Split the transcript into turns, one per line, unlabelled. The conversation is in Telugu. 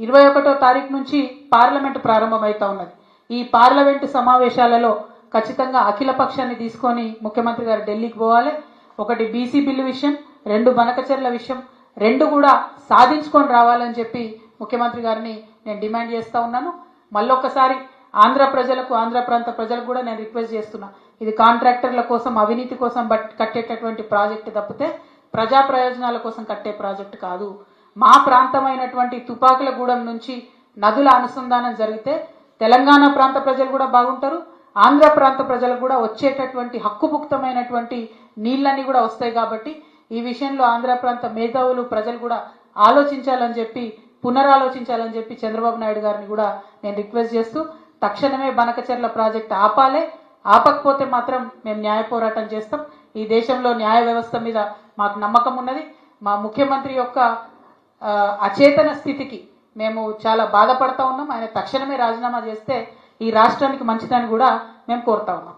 21వ తారీఖు నుంచి పార్లమెంటు ప్రారంభమవుతా ఉన్నది. ఈ పార్లమెంటు సమావేశాలలో ఖచ్చితంగా అఖిల పక్షాన్ని తీసుకొని ముఖ్యమంత్రి గారు ఢిల్లీకి పోవాలి. ఒకటి బీసీ బిల్లు విషయం, 2 బనకచెర్ల విషయం, 2 కూడా సాధించుకొని రావాలని చెప్పి ముఖ్యమంత్రి గారిని నేను డిమాండ్ చేస్తా ఉన్నాను. మళ్ళొక్కసారి ఆంధ్ర ప్రజలకు, ఆంధ్ర ప్రాంత ప్రజలకు కూడా నేను రిక్వెస్ట్ చేస్తున్నా, ఇది కాంట్రాక్టర్ల కోసం, అవినీతి కోసం కట్టేటటువంటి ప్రాజెక్టు తప్పితే ప్రజా ప్రయోజనాల కోసం కట్టే ప్రాజెక్టు కాదు. మా ప్రాంతమైనటువంటి తుపాకులగూడెం నుంచి నదుల అనుసంధానం జరిగితే తెలంగాణ ప్రాంత ప్రజలు కూడా బాగుంటారు, ఆంధ్ర ప్రాంత ప్రజలకు కూడా వచ్చేటటువంటి హక్కుభుక్తమైనటువంటి నీళ్ళన్నీ కూడా వస్తాయి. కాబట్టి ఈ విషయంలో ఆంధ్ర ప్రాంత మేధావులు, ప్రజలు కూడా ఆలోచించాలని చెప్పి, పునరాలోచించాలని చెప్పి చంద్రబాబు నాయుడు గారిని కూడా నేను రిక్వెస్ట్ చేస్తూ, తక్షణమే బనకచెర్ల ప్రాజెక్టు ఆపాలే. ఆపకపోతే మాత్రం మేము న్యాయ పోరాటం చేస్తాం. ఈ దేశంలో న్యాయ వ్యవస్థ మీద మాకు నమ్మకం ఉన్నది. మా ముఖ్యమంత్రి యొక్క అచేతన స్థితికి మేము చాలా బాధపడతా ఉన్నాం. ఆయన తక్షణమే రాజీనామా చేస్తే ఈ రాష్ట్రానికి మంచిదని కూడా మేము కోరుతా ఉన్నాం.